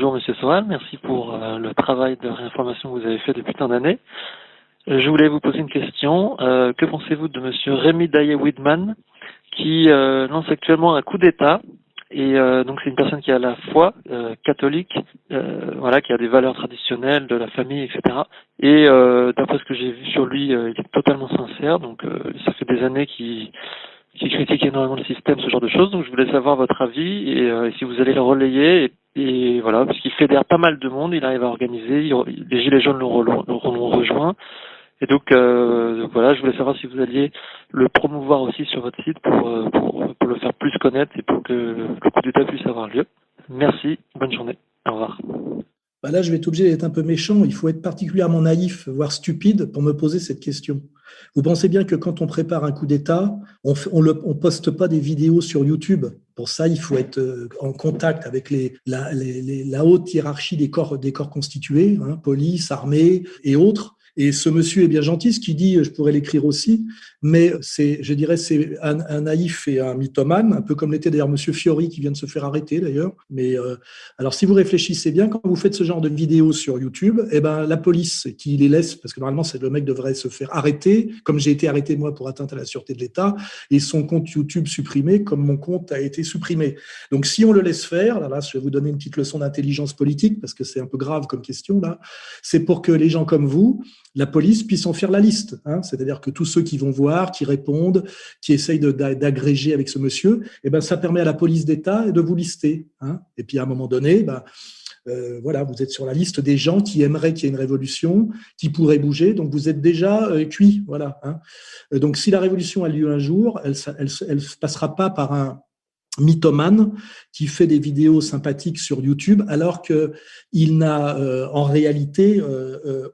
Bonjour Monsieur Soral, merci pour le travail de réinformation que vous avez fait depuis tant d'années. Je voulais vous poser une question. Que pensez-vous de Monsieur Rémi Daillé-Widman qui lance actuellement un coup d'État et donc c'est une personne qui a la foi catholique, voilà, qui a des valeurs traditionnelles de la famille, etc. Et d'après ce que j'ai vu sur lui, il est totalement sincère. Donc ça fait des années qui critique énormément le système, ce genre de choses. Donc je voulais savoir votre avis et si vous allez le relayer. Et voilà, parce qu'il fédère pas mal de monde, il arrive à organiser, les Gilets jaunes l'ont rejoint. Et donc voilà, je voulais savoir si vous alliez le promouvoir aussi sur votre site pour le faire plus connaître et pour que le coup d'État puisse avoir lieu. Merci, bonne journée, au revoir. Bah là, je vais être obligé d'être un peu méchant. Il faut être particulièrement naïf, voire stupide, pour me poser cette question. Vous pensez bien que quand on prépare un coup d'État, on poste pas des vidéos sur YouTube. Pour ça, il faut être en contact avec la haute hiérarchie des corps constitués, hein, police, armée et autres. Et ce monsieur est bien gentil, ce qu'il dit, je pourrais l'écrire aussi, mais je dirais, c'est un naïf et un mythomane, un peu comme l'était d'ailleurs monsieur Fiori qui vient de se faire arrêter d'ailleurs. Mais alors, si vous réfléchissez bien, quand vous faites ce genre de vidéos sur YouTube, eh ben la police qui les laisse, parce que normalement le mec devrait se faire arrêter, comme j'ai été arrêté moi pour atteinte à la sûreté de l'État, et son compte YouTube supprimé, comme mon compte a été supprimé. Donc, si on le laisse faire, là, je vais vous donner une petite leçon d'intelligence politique parce que c'est un peu grave comme question là. C'est pour que les gens comme vous, la police puisse en faire la liste, hein, c'est-à-dire que tous ceux qui vont voir, qui répondent, qui essayent d'agréger avec ce monsieur, eh ben ça permet à la police d'État de vous lister, hein. Et puis à un moment donné, voilà, vous êtes sur la liste des gens qui aimeraient qu'il y ait une révolution, qui pourraient bouger, donc vous êtes déjà cuit, voilà, hein. Donc si la révolution a lieu un jour, elle passera pas par un mythomane qui fait des vidéos sympathiques sur YouTube alors qu'il n'a en réalité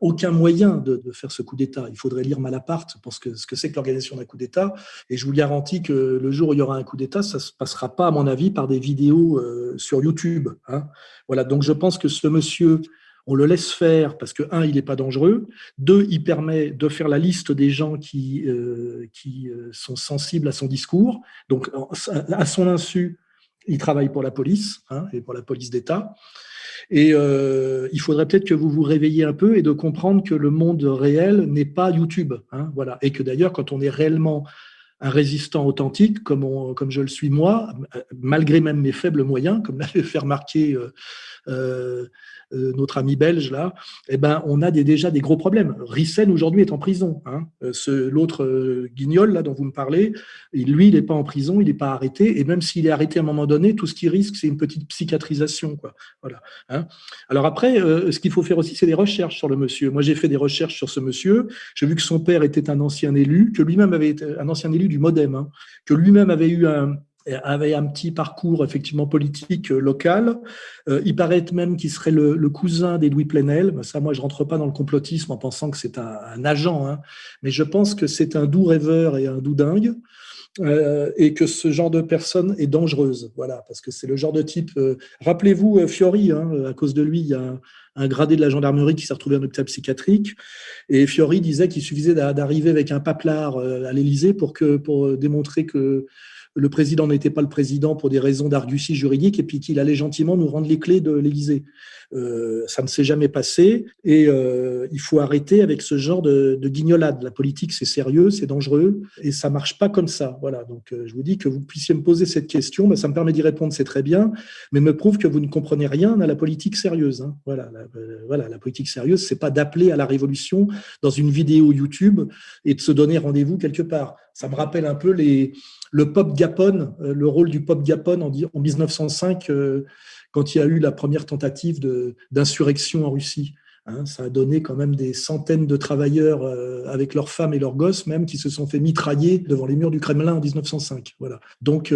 aucun moyen de faire ce coup d'État. Il faudrait lire Malaparte pour ce que c'est que l'organisation d'un coup d'État, et je vous garantis que le jour où il y aura un coup d'État, ça ne se passera pas, à mon avis, par des vidéos sur YouTube, hein. Voilà, donc je pense que ce monsieur, on le laisse faire parce que, un, il n'est pas dangereux, deux, il permet de faire la liste des gens qui sont sensibles à son discours. Donc, à son insu, il travaille pour la police, hein, et pour la police d'État. Et il faudrait peut-être que vous vous réveilliez un peu et de comprendre que le monde réel n'est pas YouTube, hein, voilà. Et que d'ailleurs, quand on est réellement un résistant authentique, comme je le suis moi, malgré même mes faibles moyens, comme l'avait fait remarquer notre ami belge là, eh ben on a déjà des gros problèmes. Rissen aujourd'hui est en prison, hein. L'autre Guignol là dont vous me parlez, lui il n'est pas en prison, il n'est pas arrêté, et même s'il est arrêté à un moment donné, tout ce qu'il risque c'est une petite psychiatrisation, quoi. Voilà, hein. Alors après, ce qu'il faut faire aussi, c'est des recherches sur le monsieur. Moi j'ai fait des recherches sur ce monsieur. J'ai vu que son père était un ancien élu, que lui-même avait été un ancien élu du MoDem, hein, que lui-même avait un petit parcours effectivement politique local. Il paraît même qu'il serait le cousin d'Edoui Plenel. Ça, moi, je rentre pas dans le complotisme en pensant que c'est un agent, hein, mais je pense que c'est un doux rêveur et un doux dingue. Et que ce genre de personne est dangereuse, voilà, parce que c'est le genre de type. Rappelez-vous Fiori, hein, à cause de lui, il y a un gradé de la gendarmerie qui s'est retrouvé en hôpital psychiatrique, et Fiori disait qu'il suffisait d'arriver avec un paplard à l'Élysée pour démontrer que le président n'était pas le président pour des raisons d'argutie juridique, et puis qu'il allait gentiment nous rendre les clés de l'Élysée. Ça ne s'est jamais passé, et il faut arrêter avec ce genre de guignolade. La politique, c'est sérieux, c'est dangereux, et ça marche pas comme ça. Voilà. Donc, je vous dis que vous puissiez me poser cette question, ça me permet d'y répondre, c'est très bien, mais me prouve que vous ne comprenez rien à la politique sérieuse, hein. Voilà, la politique sérieuse, c'est pas d'appeler à la révolution dans une vidéo YouTube et de se donner rendez-vous quelque part. Ça me rappelle un peu le pop Gapone, le rôle du pop Gapone en 1905, quand il y a eu la première tentative d'insurrection en Russie. Hein, ça a donné quand même des centaines de travailleurs avec leurs femmes et leurs gosses même qui se sont fait mitrailler devant les murs du Kremlin en 1905. Voilà. Donc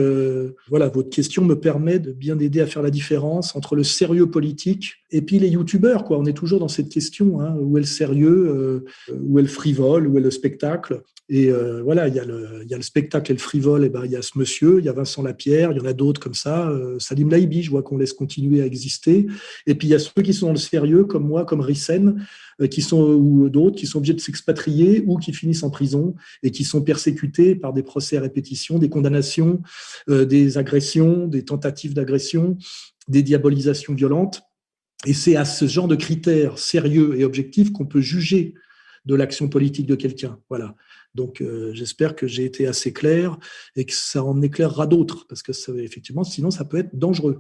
voilà, votre question me permet de bien aider à faire la différence entre le sérieux politique et puis les youtubeurs, quoi. On est toujours dans cette question, hein, où est le sérieux, où est le frivole, où est le spectacle. Et voilà, il y a le spectacle et le frivole, et ben, il y a ce monsieur, il y a Vincent Lapierre, il y en a d'autres comme ça, Salim Laibi, je vois qu'on laisse continuer à exister. Et puis il y a ceux qui sont dans le sérieux, comme moi, comme Rissen, ou d'autres qui sont obligés de s'expatrier ou qui finissent en prison et qui sont persécutés par des procès à répétition, des condamnations, des agressions, des tentatives d'agression, des diabolisations violentes. Et c'est à ce genre de critères sérieux et objectifs qu'on peut juger de l'action politique de quelqu'un. Voilà. Donc, j'espère que j'ai été assez clair et que ça en éclairera d'autres, parce que ça, effectivement, sinon, ça peut être dangereux.